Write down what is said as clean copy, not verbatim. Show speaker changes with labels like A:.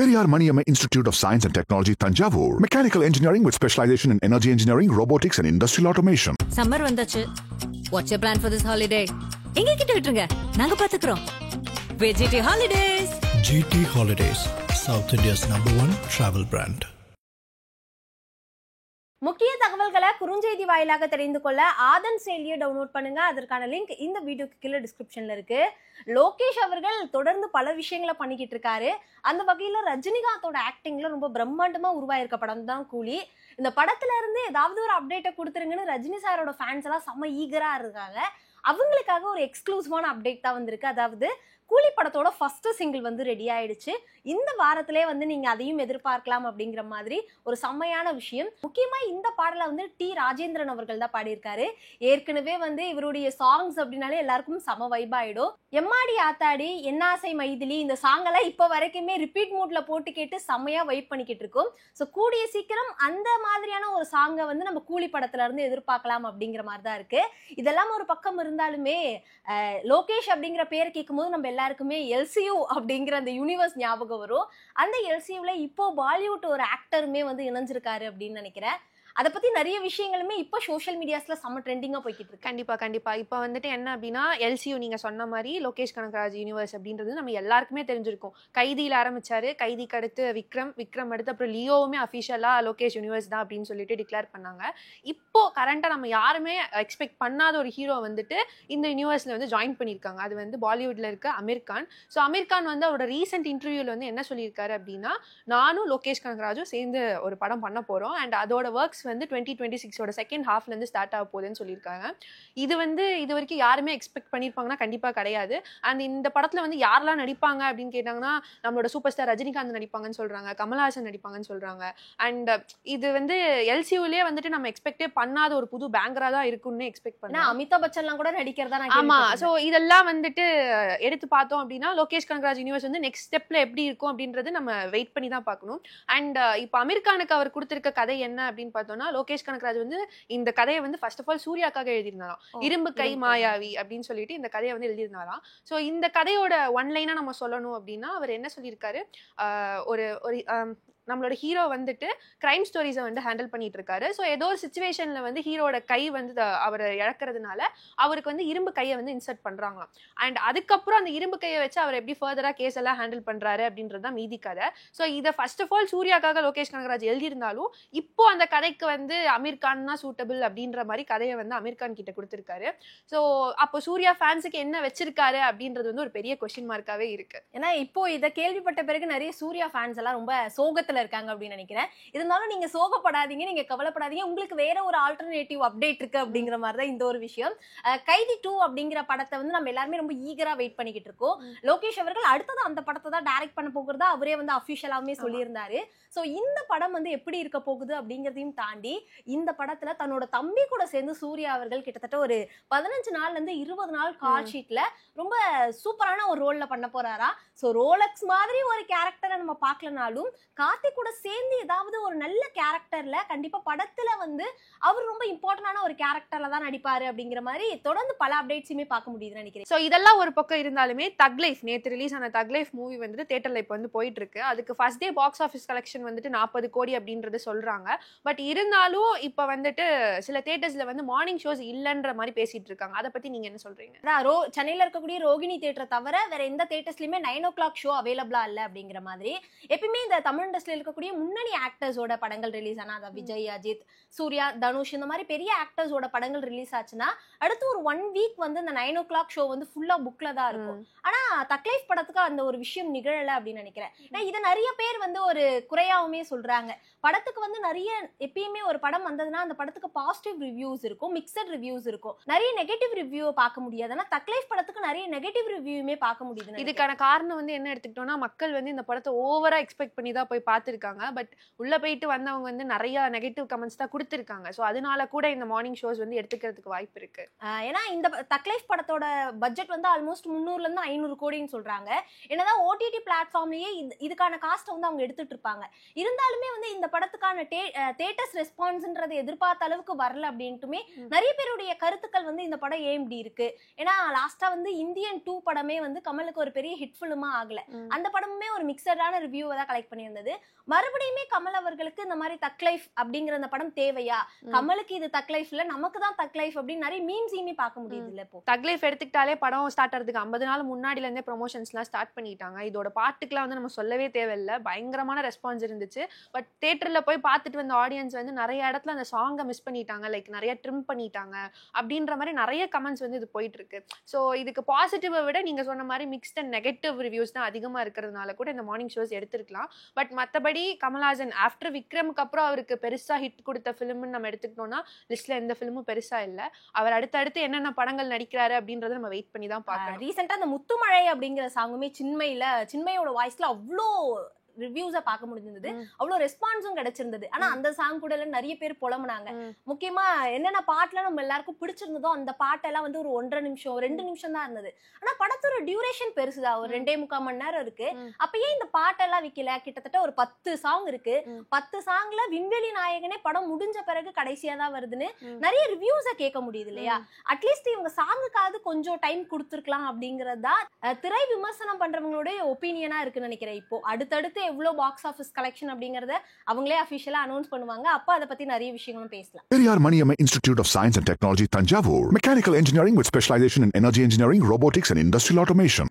A: Periyar Maniamma Institute of Science and Technology, Tanjavur. Mechanical engineering with specialization in energy engineering, robotics and industrial automation.
B: Summer வந்தாச்சு. What's your plan for this holiday? எங்க கிட்ட விட்டுருங்க, நாங்க பாத்துக்கிறோம். VGT Holidays.
C: GT Holidays, South India's #1 travel brand.
D: முக்கிய தகவல்களை குறுஞ்செய்தி வாயிலாக தெரிந்து கொள்ள ஆதன் செயலியை டவுன்லோட் பண்ணுங்க. அதற்கான லிங்க் இந்த வீடியோக்கு கீழே டிஸ்கிரிப்ஷன்ல இருக்கு. லோகேஷ் அவர்கள் தொடர்ந்து பல விஷயங்களை பண்ணிக்கிட்டு இருக்காரு. அந்த வகையில ரஜினிகாந்தோட ஆக்டிங்ல ரொம்ப பிரம்மாண்டமா உருவாயிருக்க படம் தான் கூலி. இந்த படத்துல இருந்து ஏதாவது ஒரு அப்டேட்டை கொடுத்துருங்கன்னு ரஜினி சாரோட ஃபேன்ஸ் எல்லாம் செம்ம ஈகரா இருக்காங்க. அவங்களுக்காக ஒரு எக்ஸ்க்ளூசிவான அப்டேட் தான் வந்திருக்கு. அதாவது கூலி படத்தோட ஃபர்ஸ்ட் சிங்கிள் வந்து ரெடி ஆயிடுச்சு. இந்த வாரத்திலே வந்து நீங்க அதையும் எதிர்பார்க்கலாம் அப்படிங்கிற மாதிரி ஒரு செம்மையான விஷயம். முக்கியமா இந்த பாடலை வந்து டி ராஜேந்திரன் அவர்கள் தான் பாடியிருக்காரு. ஏற்கனவே வந்து இவருடைய சாங்ஸ் அப்படின்னாலே எல்லாருக்கும் செம வைப் ஆயிடும். எம்மாடி ஆத்தாடி, என்னாசை மைதிலி, இந்த சாங் எல்லாம் இப்ப வரைக்குமே ரிப்பீட் மூட்ல போட்டு கேட்டு செம்மையா வைப் பண்ணிக்கிட்டு இருக்கோம். ஸோ கூடிய சீக்கிரம் அந்த மாதிரியான ஒரு சாங்கை வந்து நம்ம கூலி படத்துல இருந்து எதிர்பார்க்கலாம் அப்படிங்கிற மாதிரி தான் இருக்கு. இதெல்லாம் ஒரு பக்கம் இருந்தாலுமே லோகேஷ் அப்படிங்கிற பேரை கேட்கும் போது நம்ம எல்லாருக்குமே எல்சியூ அப்படிங்கிற அந்த யூனிவர்ஸ் ஞாபகம் வரும். அந்த எல்சியூல இப்போ பாலிவுட் ஒரு ஆக்டருமே வந்து இணைஞ்சிருக்காரு அப்படின்னு நினைக்கிறேன். அதை பத்தி நிறைய விஷயங்களுமே இப்போ சோஷியல் மீடியாஸ்ல செம்ம ட்ரெண்டிங்கா போய்கிட்டு இருக்கு.
E: கண்டிப்பா இப்போ வந்துட்டு என்ன அப்படின்னா, எல்சியூ நீங்க சொன்ன மாதிரி லோகேஷ் கனகராஜ் யூனிவர்ஸ் அப்படின்றது நம்ம எல்லாருக்குமே தெரிஞ்சிருக்கும். கைதியில் ஆரம்பிச்சாரு, கைதிக்கு அடுத்து விக்ரம் அடுத்து அப்புறம் லியோவுமே அஃபிஷியலா லோகேஷ் யூனிவர்ஸ் தான் அப்படின்னு சொல்லிட்டு டிக்ளேர் பண்ணாங்க. இப்போ கரண்டா நம்ம யாருமே எக்ஸ்பெக்ட் பண்ணாத ஒரு ஹீரோ வந்துட்டு இந்த யூனிவர்ஸ்ல வந்து ஜாயின் பண்ணியிருக்காங்க. அது வந்து பாலிவுட்ல இருக்க அமீர் கான். ஸோ அமீர் கான் வந்து அவரோட ரீசெண்ட் இன்டர்வியூல வந்து என்ன சொல்லியிருக்காரு அப்படின்னா, நானும் லோகேஷ் கனகராஜும் சேர்ந்து ஒரு படம் பண்ண போறோம் அண்ட் அதோட ஒர்க்ஸ் வந்து 2026 செகண்ட் ஹாஃப்ல இருந்து ஸ்டார்ட் ஆக போகுதுன்னு சொல்லியிருக்காங்க. இது வந்து இது வரைக்கும் யாருமே எக்ஸ்பெக்ட் பண்ணியிருப்பாங்கன்னா கண்டிப்பா கிடையாது. அண்ட் இந்த படத்துல வந்து யாரெல்லாம் நடிப்பாங்க அப்படின்னு கேட்டாங்கன்னா, நம்மளோட சூப்பர் ஸ்டார் ரஜினிகாந்த் நடிப்பாங்கன்னு சொல்றாங்க, கமல்ஹாசன் நடிப்பாங்கன்னு சொல்றாங்க. அண்ட் இது வந்து எல்சியூலயே வந்துட்டு நம்ம எக்ஸ்பெக்டே பண்ணாத ஒரு புது பேங்கரா தான் இருக்குன்னு எக்ஸ்பெக்ட் பண்ணா.
D: அமிதாப் பச்சன்லாம் கூட நடிக்கிறதா.
E: ஆமா, சோ இதெல்லாம் வந்துட்டு எடுத்து பார்த்தோம் அப்படின்னா லோகேஷ் கனகராஜ் யூனிவர்ஸ் வந்து நெக்ஸ்ட் ஸ்டெப்ல எப்படி இருக்கும் அப்படின்றது நம்ம வெயிட் பண்ணி தான் பார்க்கணும். அண்ட் இப்போ அமீர் கானுக்கு அவர் கொடுத்திருக்க கதை என்ன அப்படின்னு பார்த்தோம்னா, லோகேஷ் கனகராஜ் வந்து இந்த கதையை வந்து ஃபர்ஸ்ட் ஆஃப் ஆல் சூர்யாக்காக எழுதியிருந்தாராம். இரும்பு கை மாயாவி அப்படின்னு சொல்லிட்டு இந்த கதையை வந்து எழுதியிருந்தாராம். ஸோ இந்த கதையோட ஒன் லைனா நம்ம சொல்லணும் அப்படின்னா, அவர் என்ன சொல்லியிருக்காரு, ஒரு நம்மளோட ஹீரோ வந்துட்டு கிரைம் ஸ்டோரிஸை வந்து ஹேண்டில் பண்ணிட்டு இருக்காரு. ஸோ ஏதோ ஒரு சுச்சுவேஷன்ல வந்து ஹீரோட கை வந்து அவரை இழக்கிறதுனால அவருக்கு வந்து இரும்பு கையை வந்து இன்சர்ட் பண்றாங்களாம். அண்ட் அதுக்கப்புறம் அந்த இரும்பு கையை வச்சு அவர் எப்படி ஃபர்தரா கேஸ் எல்லாம் ஹேண்டில் பண்றாரு அப்படின்றது தான் மீதி கதை. ஸோ இதை ஃபர்ஸ்ட் ஆஃப் ஆல் சூர்யாக்காக லோகேஷ் கனகராஜ் எழுதியிருந்தாலும் இப்போ அந்த கதைக்கு வந்து அமீர் கான் தான் சூட்டபிள் அப்படின்ற மாதிரி கதையை வந்து அமீர் கான் கிட்ட கொடுத்திருக்காரு. ஸோ அப்போ சூர்யா ஃபேன்ஸுக்கு என்ன வச்சிருக்காரு அப்படின்றது வந்து ஒரு பெரிய கொஸ்டின் மார்க்காவே இருக்கு.
D: ஏன்னா இப்போ இதை கேள்விப்பட்ட பிறகு நிறைய சூர்யா ஃபேன்ஸ் எல்லாம் ரொம்ப சோகத்துல இருக்காங்க அப்படின்னு நினைக்கிறேன். இருந்தாலும் நீங்க சோகப்படாதீங்க, நீங்க கவலைப்படாதீங்க, உங்களுக்கு வேற ஒரு ஆல்டர்னேட்டிவ் அப்டேட் இருக்கு அப்படிங்கிற மாதிரி தான் இந்த ஒரு விஷயம். கைதி 2 அப்படிங்கிற படத்தை வந்து நம்ம எல்லாருமே ரொம்ப ஈகரா வெயிட் பண்ணிக்கிட்டு இருக்கோம். லோகேஷ் அவர்கள் அடுத்தது அந்த படத்தை தான் டைரக்ட் பண்ண போகிறதா அவரே வந்து அபிஷியலாவே சொல்லியிருந்தாரு. ஸோ இந்த படம் வந்து எப்படி இருக்க போகுது அப்படிங்கிறதையும் தாண்டி இந்த படத்துல தன்னோட தம்பி கூட சேர்ந்து சூர்யா அவர்கள் கிட்டத்தட்ட ஒரு 15 நாள்ல இருந்து 20 நாள் கால் ஷீட்ல ரொம்ப சூப்பரான ஒரு ரோல்ல பண்ண போறாரா. ஸோ ரோலக்ஸ் மாதிரி ஒரு கேரக்டரை நம்ம பார்க்கலனாலும் கார்த்திக் கூட சேர்ந்து ஏதாவது ஒரு நல்ல கேரக்டர்ல கண்டிப்பா படத்துல வந்து அவர் ரொம்ப இம்பார்ட்டன்டான ஒரு கேரக்டர்ல தான் நடிப்பாரு அப்படிங்கிற மாதிரி தொடர்ந்து பல அப்டேட்ஸுமே பார்க்க முடியுதுன்னு நினைக்கிறேன்.
E: ஸோ இதெல்லாம் ஒரு பக்கம் இருந்தாலுமே தக் லைஃப் நேற்று ரிலீஸ் ஆன தக் லைஃப் மூவி வந்துட்டு தியேட்டர்ல இப்போ வந்து போயிட்டு இருக்கு. அதுக்கு first day box office collection வந்துட்டு 40 கோடி அப்படின்றது சொல்றாங்க. பட் இருந்தாலும் இப்போ வந்துட்டு சில தியேட்டர்ஸ்ல வந்து மார்னிங் ஷோஸ் இல்லைன்ற மாதிரி பேசிட்டு இருக்காங்க. அதை பத்தி நீங்க என்ன சொல்றீங்க?
D: சென்னையில இருக்கக்கூடிய ரோகிணி தியேட்டரை தவிர வேற எந்த தியேட்டர்ஸ்லயுமே 9 o'clock ஷோ அவைலபிளா இல்ல அப்படிங்கிற மாதிரி எப்பயுமே இந்த தமிழ் இண்டஸ்ட்ரியில இருக்கக்கூடிய முன்னணி ஆக்டர்ஸோட படங்கள் ரிலீஸ் ஆனா, அதாவது விஜய், அஜித், சூர்யா, தனுஷ் இந்த மாதிரி பெரிய ஆக்டர்ஸோட படங்கள் ரிலீஸ் ஆச்சுன்னா அடுத்து ஒரு 1 வீக் வந்து இந்த 9 o'clock ஷோ வந்து ஃபுல்லா புக்ல தான் இருக்கும். ஆனா தக்லைஃப் படத்துக்கு அந்த ஒரு விஷயம் நிகழல அப்படின்னு நினைக்கிறேன். ஏன்னா இதை நிறைய பேர் வந்து ஒரு குறையாவுமே சொல்றாங்க. படத்துக்கு வந்து நிறைய எப்பயுமே ஒரு படம் வந்ததுன்னா அந்த படத்துக்கு பாசிட்டிவ் ரிவ்யூஸ் இருக்கும், மிக்சட் ரிவ்யூஸ் இருக்கும், நிறைய நெகட்டிவ் ரிவ்யூ பார்க்க முடியாது. ஆனா தக்லைஃப் படத்துக்கு நிறைய நெகட்டிவ் ரிவ்யூமே பார்க்க முடியுது.
E: இதுக்கான காரணம் வந்து என்ன எடுத்துக்கிட்டோம்னா, மக்கள் வந்து இந்த படத்தை ஓவரா எக்ஸ்பெக்ட் பண்ணி தான் போய் பார்த்து பார்த்துருக்காங்க. பட் உள்ள போயிட்டு வந்தவங்க வந்து நிறைய நெகட்டிவ் கமெண்ட்ஸ் தான் கொடுத்துருக்காங்க. ஸோ அதனால கூட இந்த மார்னிங் ஷோஸ் வந்து எடுத்துக்கிறதுக்கு வாய்ப்பு இருக்கு.
D: ஏன்னா இந்த தக்லைஃப் படத்தோட பட்ஜெட் வந்து ஆல்மோஸ்ட் 300 இருந்து 500 கோடின்னு சொல்றாங்க. என்னதான் ஓடிடி பிளாட்ஃபார்ம்லயே இதுக்கான காஸ்ட்டை வந்து அவங்க எடுத்துட்டு இருப்பாங்க. இருந்தாலுமே வந்து இந்த படத்துக்கான தேட்டர்ஸ் ரெஸ்பான்ஸ்ன்றது எதிர்பார்த்த அளவுக்கு வரல அப்படின்ட்டுமே நிறைய பேருடைய கருத்துக்கள் வந்து இந்த படம் ஏன் இப்படி இருக்கு. ஏன்னா லாஸ்டா வந்து இந்தியன் 2 படமே வந்து கமலுக்கு ஒரு பெரிய ஹிட் ஃபிலிமா ஆகல. அந்த படமுமே ஒரு மிக்சடான ரிவ்யூவை தான் கலெக்ட் பண்ணியிருந்தது. மறுபடியுமே கமல் அவர்களுக்கு இந்த மாதிரி தக்லைஃப் அப்படிங்கிற அந்த படம் தேவையா, கமலுக்கு இது தக்லைஃப் இல்ல நமக்கு தான் தக்லைஃப் அப்படின்னு நிறைய மீம்ஸையுமே பார்க்க முடியுது. இல்ல இப்போ
E: தக்லைஃப் எடுத்துக்கிட்டாலே படம் ஸ்டார்ட் ஆகிறதுக்கு 50 நாள் முன்னாடில இருந்தே ப்ரொமோஷன்ஸ்லாம் ஸ்டார்ட் பண்ணிட்டாங்க. இதோட பாட்டுக்குலாம் வந்து நம்ம சொல்லவே தேவையில்லை, பயங்கரமான ரெஸ்பான்ஸ் இருந்துச்சு. பட் தியேட்டர்ல போய் பார்த்துட்டு வந்த ஆடியன்ஸ் வந்து நிறைய இடத்துல அந்த சாங்கை மிஸ் பண்ணிட்டாங்க, லைக் நிறைய ட்ரிம் பண்ணிட்டாங்க அப்படின்ற மாதிரி நிறைய கமெண்ட்ஸ் வந்து இது போயிட்டு இருக்கு. ஸோ இதுக்கு பாசிட்டிவை விட நீங்க சொன்ன மாதிரி மிக்ஸ்ட் அண்ட் நெகட்டிவ் ரிவ்யூஸ் தான் அதிகமா இருக்கிறதுனால கூட இந்த மார்னிங் ஷோஸ் எடுத்துருக்கலாம். பட் மற்றபடி கமல்ஹாசன் ஆஃப்டர் விக்ரமுக்கு அப்புறம் அவருக்கு பெருசா ஹிட் கொடுத்த ஃபிலிம்னு நம்ம எடுத்துக்கிட்டோம்னா லிஸ்ட்ல எந்த ஃபிலிமும் பெருசா இல்லை. அவர் அடுத்தடுத்து என்னென்ன படங்கள் நடிக்கிறாரு அப்படின்றத நம்ம வெயிட் பண்ணி தான் பார்க்கணும்.
D: ரீசெண்டா அந்த முத்துமழை அப்படிங்கிற சாங்குமே சின்மையோட வாய்ஸ்ல அவ்வளோ ரிவ்யூஸை பார்க்க முடிஞ்சிருந்தது, அவ்வளோ ரெஸ்பான்ஸும் கிடைச்சிருந்தது. ஆனா அந்த சாங் கூட நிறைய பேர் புலம்புனாங்க. முக்கியமா என்னென்ன பாட்டுல நம்ம எல்லாருக்கும் பிடிச்சிருந்ததோ அந்த பாட்டெல்லாம் வந்து ஒரு 1.5 நிமிஷம் 2 நிமிஷம் தான் இருந்தது. ஆனா படத்தோட டியூரேஷன் பெருசுதான், ஒரு 2.75 மணி நேரம் இருக்கு. அப்பயே இந்த பாட்டெல்லாம் விக்கல. கிட்டத்தட்ட ஒரு 10 சாங் இருக்கு. 10 சாங்ல விண்வெளி நாயகனே படம் முடிஞ்ச பிறகு கடைசியா தான் வருதுன்னு நிறைய ரிவ்யூஸை கேட்க முடியுது இல்லையா. அட்லீஸ்ட் இவங்க சாங்குக்காவது கொஞ்சம் டைம் கொடுத்துருக்கலாம் அப்படிங்கறது தான் திரை விமர்சனம் பண்றவங்களுடைய ஒப்பீனியனா இருக்குன்னு நினைக்கிறேன். இப்போ அடுத்தடுத்து எவ்வளவு பாக்ஸ் ஆபீஸ் கலெக்ஷன் அப்படிங்கறத அவங்களே அபிஷியலா அனௌன்ஸ் பண்ணுவாங்க. அப்ப அத பத்தி நிறைய விஷயங்களும் பேசலாம்.
A: Periyar Maniamma Institute of Science and Technology, Thanjavur. Mechanical engineering with specialization in energy engineering, robotics and industrial automation.